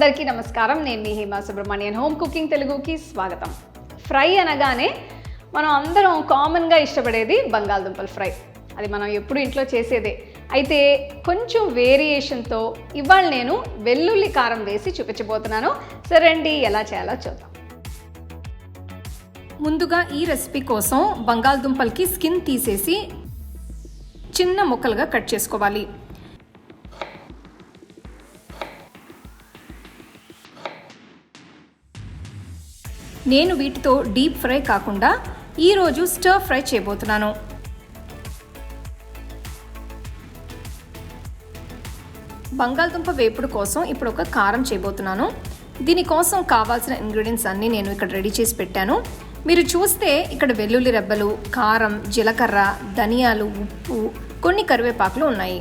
అందరికీ నమస్కారం. నేను మీ హేమ సుబ్రహ్మణ్యన్. హోమ్ కుకింగ్ తెలుగుకి స్వాగతం. ఫ్రై అనగానే మనం అందరం కామన్గా ఇష్టపడేది బంగాళదుంపల ఫ్రై. అది మనం ఎప్పుడు ఇంట్లో చేసేదే. అయితే కొంచెం వేరియేషన్తో ఇవాళ నేను వెల్లుల్లి కారం వేసి చూపించబోతున్నాను. సరే అండి, ఎలా చేయాలో చూద్దాం. ముందుగా ఈ రెసిపీ కోసం బంగాళదుంపలకి స్కిన్ తీసేసి చిన్న ముక్కలుగా కట్ చేసుకోవాలి. నేను వీటితో డీప్ ఫ్రై కాకుండా ఈరోజు స్టర్ ఫ్రై చేయబోతున్నాను. బంగాళదుంప వేపుడు కోసం ఇప్పుడు ఒక కారం చేయబోతున్నాను. దీనికోసం కావాల్సిన ఇంగ్రీడియంట్స్ అన్నీ నేను ఇక్కడ రెడీ చేసి పెట్టాను. మీరు చూస్తే ఇక్కడ వెల్లుల్లి రెబ్బలు, కారం, జీలకర్ర, ధనియాలు, ఉప్పు, కొన్ని కరివేపాకులు ఉన్నాయి.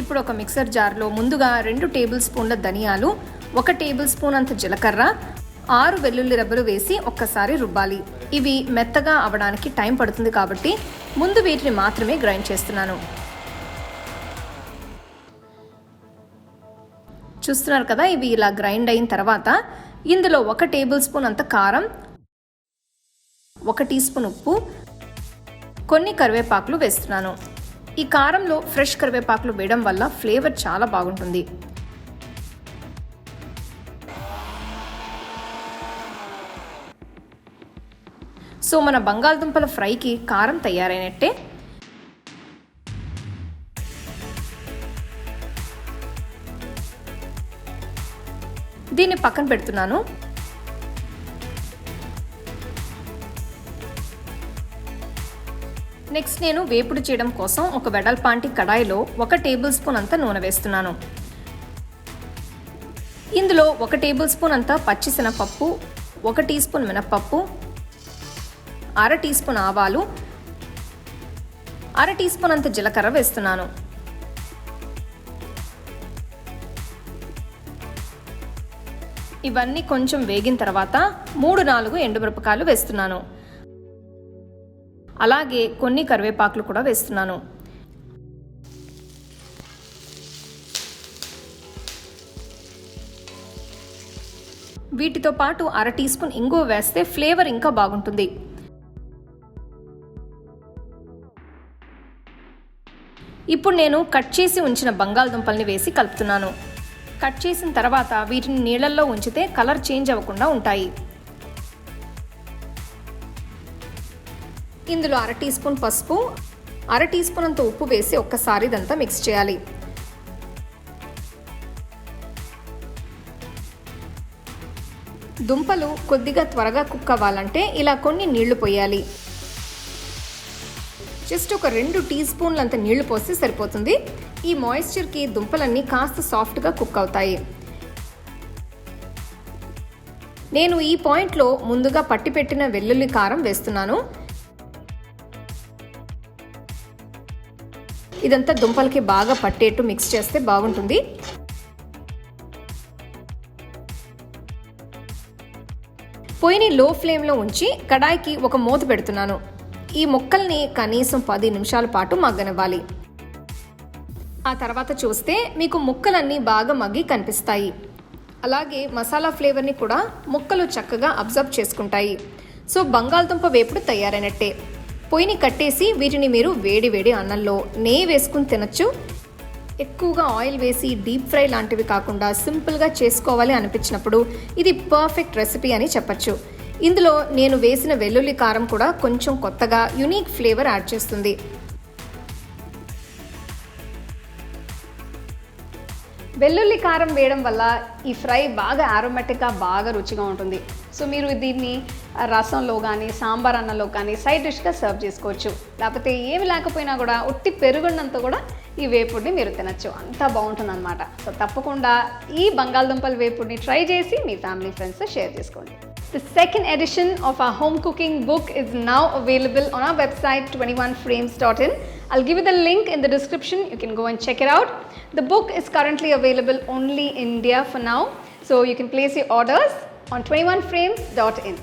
ఇప్పుడు ఒక మిక్సర్ జార్లో ముందుగా 2 టేబుల్ స్పూన్ల ధనియాలు, 1 టేబుల్ స్పూన్ అంత జీలకర్ర, 6 వెల్లుల్లి రెబ్బలు వేసి ఒక్కసారి రుబ్బాలి. ఇవి మెత్తగా అవడానికి టైం పడుతుంది కాబట్టి ముందు వీటిని మాత్రమే గ్రైండ్ చేస్తున్నాను. చూస్తున్నారు కదా, ఇవి ఇలా గ్రైండ్ అయిన తర్వాత ఇందులో 1 టేబుల్ స్పూన్ అంత కారం, 1 టీ స్పూన్ ఉప్పు, కొన్ని కరివేపాకులు వేస్తున్నాను. ఈ కారంలో ఫ్రెష్ కరివేపాకులు వేయడం వల్ల ఫ్లేవర్ చాలా బాగుంటుంది. సో మన బంగాళదుంపల ఫ్రైకి కారం తయారైనట్టే. దీన్ని పక్కన పెడుతున్నాను. నెక్స్ట్ నేను వేపుడు చేయడం కోసం ఒక వెడల్పాంటి కడాయిలో 1 టేబుల్ స్పూన్ అంత నూనె వేస్తున్నాను. ఇందులో 1 టేబుల్ స్పూన్ అంత పచ్చిశనగపప్పు, 1 టీ స్పూన్ మినప్పప్పు, 1/2 టీ స్పూన్ ఆవాలు, 1/2 టీ స్పూన్ అంత జీలకర్ర వేస్తున్నాను. ఇవన్నీ కొంచెం వేగిన తర్వాత 3-4 ఎండుమిరపకాయలు వేస్తున్నాను. అలాగే కొన్ని కరివేపాకులు కూడా వేస్తున్నాను. వీటితో పాటు 1/2 టీ స్పూన్ ఇంగువ వేస్తే ఫ్లేవర్ ఇంకా బాగుంటుంది. ఇప్పుడు నేను కట్ చేసి ఉంచిన బంగాళదుంపల్ని వేసి కలుపుతున్నాను. కట్ చేసిన తర్వాత వీటిని నీళ్ళల్లో ఉంచితే కలర్ చేంజ్ అవ్వకుండా ఉంటాయి. ఇందులో 1/2 టీ స్పూన్ పసుపు, 1/2 టీ స్పూన్ అంత ఉప్పు వేసి ఒక్కసారి ఇదంతా మిక్స్ చేయాలి. దుంపలు కొద్దిగా త్వరగా కుక్ అవ్వాలంటే ఇలా కొన్ని నీళ్లు పోయాలి. జస్ట్ ఒక 2 టీ స్పూన్లు అంత నీళ్లు పోస్తే సరిపోతుంది. ఈ మాయిశ్చర్కి దుంపలన్నీ కాస్త సాఫ్ట్గా కుక్ అవుతాయి. నేను ఈ పాయింట్లో ముందుగా పట్టిపెట్టిన వెల్లుల్లి కారం వేస్తున్నాను. ఇదంతా దుంపలకి బాగా పట్టేట్టు మిక్స్ చేస్తే బాగుంటుంది. పొయ్యిని లో ఫ్లేమ్లో ఉంచి కడాయికి ఒక మూత పెడుతున్నాను. ఈ ముక్కల్ని కనీసం 10 నిమిషాల పాటు మగ్గనివ్వాలి. ఆ తర్వాత చూస్తే మీకు ముక్కలన్నీ బాగా మగ్గి కనిపిస్తాయి. అలాగే మసాలా ఫ్లేవర్ని కూడా ముక్కలు చక్కగా అబ్జర్వ్ చేసుకుంటాయి. సో బంగాళదుంప వేపుడు తయారైనట్టే. పొయ్యిని కట్టేసి వీటిని మీరు వేడి వేడి అన్నంలో నెయ్యి వేసుకుని తినచ్చు. ఎక్కువగా ఆయిల్ వేసి డీప్ ఫ్రై లాంటివి కాకుండా సింపుల్గా చేసుకోవాలి అనిపించినప్పుడు ఇది పర్ఫెక్ట్ రెసిపీ అని చెప్పచ్చు. ఇందులో నేను వేసిన వెల్లుల్లి కారం కూడా కొంచెం కొత్తగా యూనిక్ ఫ్లేవర్ యాడ్ చేస్తుంది. వెల్లుల్లి కారం వేయడం వల్ల ఈ ఫ్రై బాగా ఆరోమాటిక్గా బాగా రుచిగా ఉంటుంది. సో మీరు దీన్ని రసంలో కానీ సాంబార్ అన్నంలో కానీ సైడ్ డిష్గా సర్వ్ చేసుకోవచ్చు. లేకపోతే ఏమి లేకపోయినా కూడా ఉట్టి పెరుగున్నంత కూడా ఈ వేపుడిని మీరు తినచ్చు. అంతా బాగుంటుంది అన్నమాట. సో తప్పకుండా ఈ బంగాళదుంపల వేపుడిని ట్రై చేసి మీ ఫ్యామిలీ ఫ్రెండ్స్తో షేర్ చేసుకోండి. The second edition of our home cooking book is now available on our website 21frames.in. I'll give you the link in the description. You can go and check it out. The book is currently available only in India for now. So you can place your orders on 21frames.in.